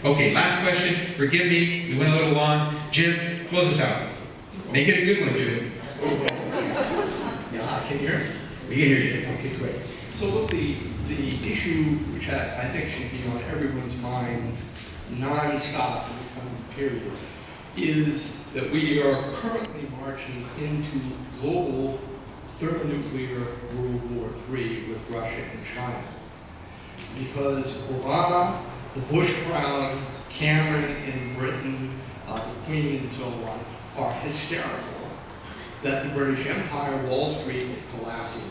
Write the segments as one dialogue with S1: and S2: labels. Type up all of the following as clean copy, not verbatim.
S1: Okay, last question. Forgive me, we went a little long. Jim, close us out. Make it a good one, Jim.
S2: Yeah, can you hear me?
S1: We can hear you.
S2: Okay, great. So look, the issue which I think should be on everyone's minds non-stop in the coming period is that we are currently marching into global thermonuclear World War III with Russia and China. Because Obama, the Bush crowd, Cameron in Britain, the Queen and so on, are hysterical that the British Empire, Wall Street is collapsing,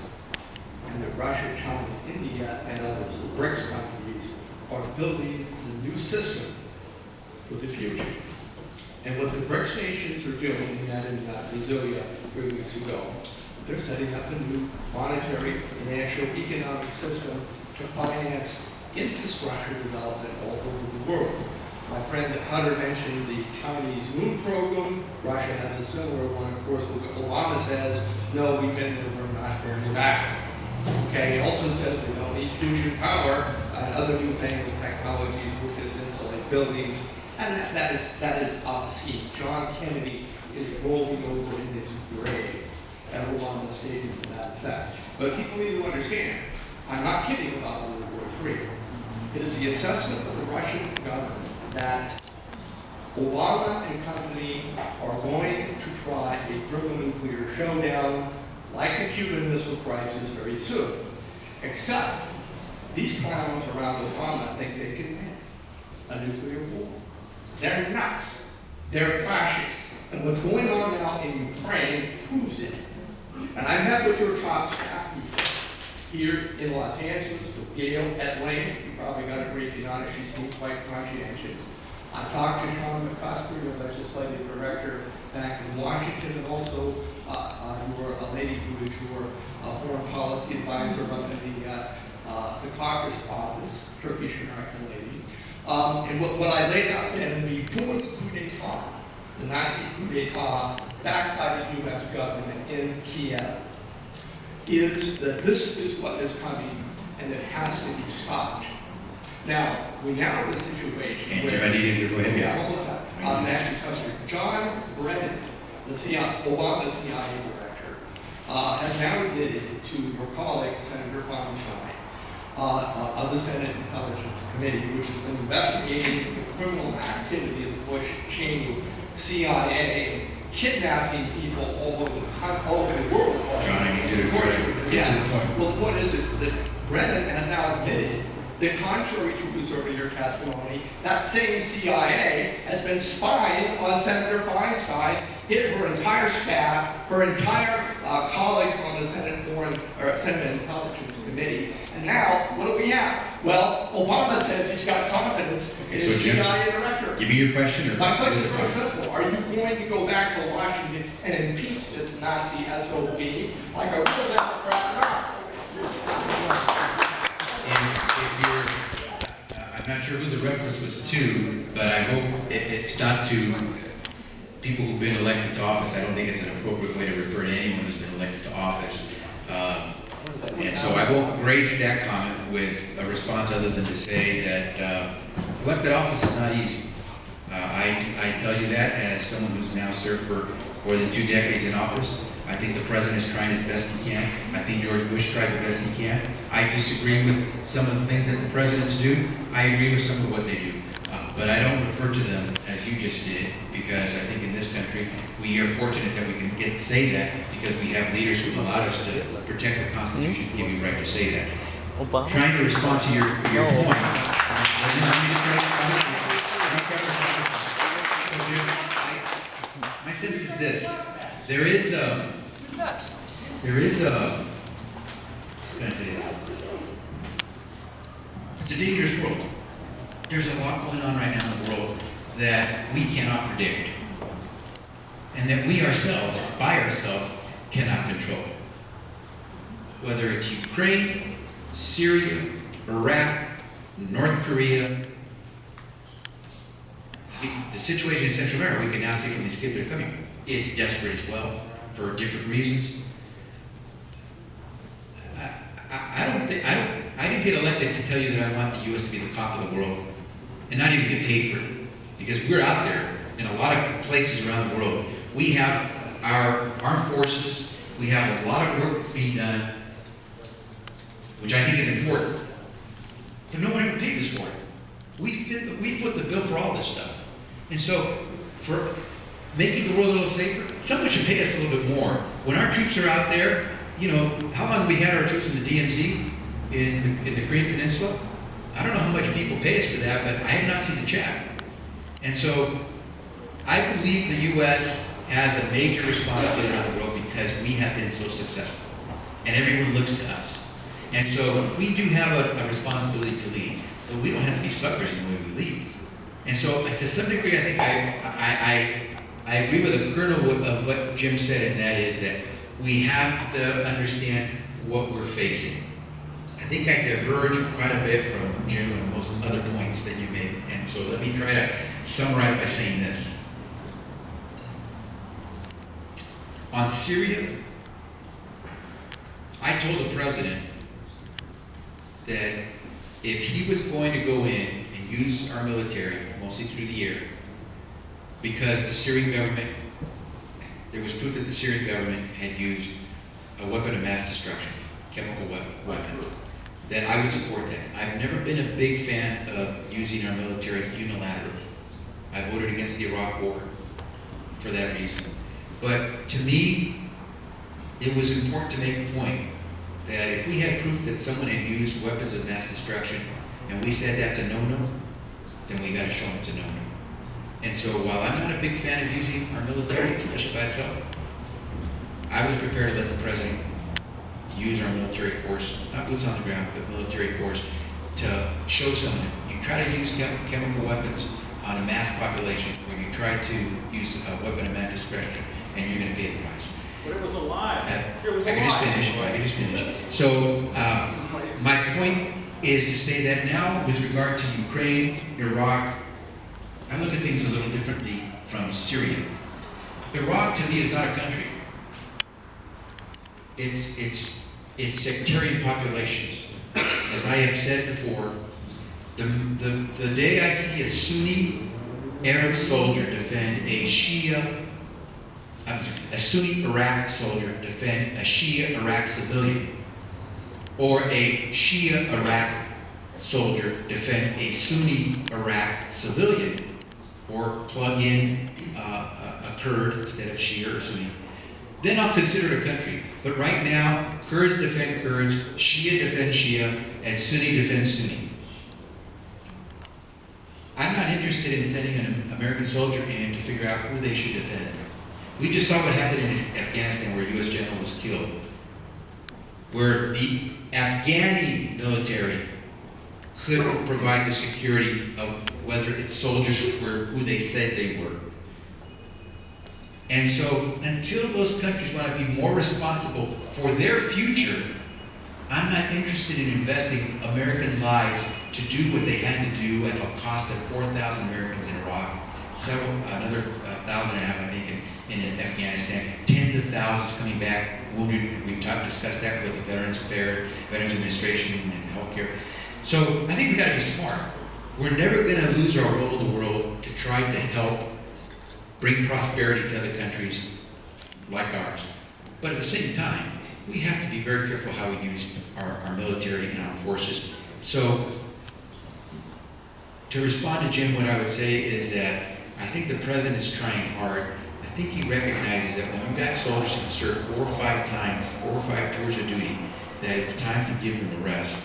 S2: and that Russia, China, India, and others, the BRICS countries, are building the new system for the future. And what the BRICS nations are doing, we met in Brasilia 3 weeks ago, they're setting up a new monetary, financial, economic system to finance infrastructure development all over the world. My friend Hunter mentioned the Chinese moon program. Russia has a similar one. Of course, Obama says, no, we've been there, we're not going back. Okay, he also says we don't need fusion power and other newfangled technologies which is insulate buildings. And that is obscene. John Kennedy is rolling over in his grave, and Obama stated to that effect. But people need to understand, I'm not kidding about World War III. It is the assessment of the Russian government that Obama and company are going to try a thermonuclear showdown like the Cuban Missile Crisis very soon. Except these clowns around Obama think they can win a nuclear war. They're nuts. They're fascists. And what's going on now in Ukraine proves it. And I met with your top staff here in Los Angeles with Gail at length. You probably got a briefing on it. She seems quite conscientious. I talked to Sean McCusker, your legislative director back in Washington, and also you a lady who is your foreign policy advisor up in the caucus office, Turkish-American lady. And what I laid out then, before the coup d'etat, the Nazi coup d'etat, backed by the U.S. government in Kiev, is that this is what is coming and it has to be stopped. Now, we now have a situation
S1: And
S2: where...
S1: I needed to go ahead.
S2: Yeah, almost done. National Customer John Brennan, the Obama CIA director, has now admitted to your colleague, Senator Feinstein, of the Senate Intelligence Committee, which has been investigating the criminal activity of the Bush-Cheney CIA, kidnapping people all over the world.
S1: John, I need to correct.
S2: Yes. Well, the point is that Brennan has now admitted that contrary to his earlier testimony, that same CIA has been spying on Senator Feinstein, hit her entire staff, her entire colleagues on the Senate Intelligence Committee. And now, what do we have? Well, Obama says he's got confidence in his CIA director.
S1: Give me your question.
S2: My question is very simple. Are you going to go back to Washington and impeach this Nazi SOB like a real Democrat?
S1: I'm not sure who the reference was to, but I hope it's not to people who've been elected to office. I don't think it's an appropriate way to refer to anyone who's been elected to office. And so I won't grace that comment with a response other than to say that elected office is not easy. I tell you that as someone who's now served for more than 2 decades in office. I think the president is trying as best he can. I think George Bush tried the best he can. I disagree with some of the things that the presidents do. I agree with some of what they do. But I don't refer to them as you just did, because I think in this country, we are fortunate that we can get to say that because we have leaders who allowed us to protect the Constitution and give you the right to say that. Trying to respond to your point. My sense is this. There is a, how can I say this? It's a dangerous world. There's a lot going on right now in the world that we cannot predict. And that we ourselves, by ourselves, cannot control. Whether it's Ukraine, Syria, Iraq, North Korea, the situation in Central America, we can now see from these kids that are coming, is desperate as well, for different reasons. I didn't get elected to tell you that I want the U.S. to be the cop of the world. and not even get paid for it. Because we're out there in a lot of places around the world. We have our armed forces, we have a lot of work that's being done, which I think is important. But no one ever pays us for it. We foot the bill for all this stuff. And so, for making the world a little safer, someone should pay us a little bit more. When our troops are out there, you know, how long have we had our troops in the DMZ, in the Korean Peninsula? I don't know how much people pay us for that, but I have not seen the check. And so, I believe the U.S. has a major responsibility around the world because we have been so successful. And everyone looks to us. And so, we do have a responsibility to lead, but we don't have to be suckers in the way we lead. And so, to some degree, I think I agree with the kernel of what Jim said, and that is that we have to understand what we're facing. I think I diverge quite a bit from Jim and most other points that you made, and so let me try to summarize by saying this. On Syria, I told the president that if he was going to go in and use our military, mostly through the air, because the Syrian government, there was proof that the Syrian government had used a weapon of mass destruction, chemical weapon, that I would support that. I've never been a big fan of using our military unilaterally. I voted against the Iraq War for that reason. But to me, it was important to make a point that if we had proof that someone had used weapons of mass destruction, and we said that's a no-no, then we got to show them it's a no-no. And so while I'm not a big fan of using our military, especially by itself, I was prepared to let the president use our military force, not boots on the ground, but military force, to show someone you try to use chemical weapons on a mass population, or you try to use a weapon of mass destruction, and you're going to pay the price.
S3: But it was a lie.
S1: If I could just finish. So my point is to say that now, with regard to Ukraine, Iraq, I look at things a little differently from Syria. Iraq, to me, is not a country. It's sectarian populations. As I have said before, the day I see a Sunni Arab soldier defend a Sunni Iraq soldier defend a Shia Iraq civilian, or a Shia Iraq soldier defend a Sunni Iraq civilian, or plug in a Kurd instead of Shia or Sunni, then I'll consider it a country. But right now, Kurds defend Kurds, Shia defend Shia, and Sunni defend Sunni. I'm not interested in sending an American soldier in to figure out who they should defend. We just saw what happened in Afghanistan, where a U.S. general was killed, where the Afghani military could provide the security of whether its soldiers were who they said they were. And so, until those countries want to be more responsible for their future, I'm not interested in investing American lives to do what they had to do at the cost of 4,000 Americans in Iraq, another 1,500, I think, in Afghanistan, tens of thousands coming back wounded. We've discussed that with the Veterans Administration and healthcare. So I think we've got to be smart. We're never going to lose our role in the world to try to help bring prosperity to other countries like ours. But at the same time, we have to be very careful how we use our military and our forces. So, to respond to Jim, what I would say is that I think the president is trying hard. I think he recognizes that when we've got soldiers that serve 4 or 5 tours of duty, that it's time to give them a rest.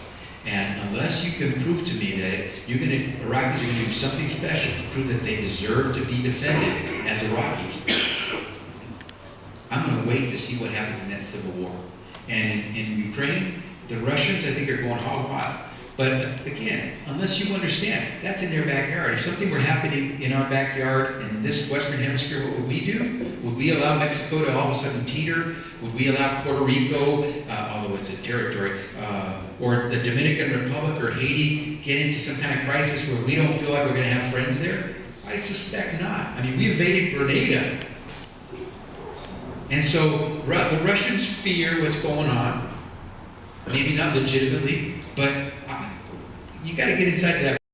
S1: And unless you can prove to me that Iraqis are going to do something special to prove that they deserve to be defended as Iraqis, I'm going to wait to see what happens in that civil war. And in Ukraine, the Russians, I think, are going hog wild. But again, unless you understand, that's in their backyard. If something were happening in our backyard in this Western Hemisphere, what would we do? Would we allow Mexico to all of a sudden teeter? Would we allow Puerto Rico, although it's a territory, or the Dominican Republic or Haiti get into some kind of crisis where we don't feel like we're going to have friends there? I suspect not. I mean, we invaded Grenada. And so the Russians fear what's going on, maybe not legitimately, but you got to get inside that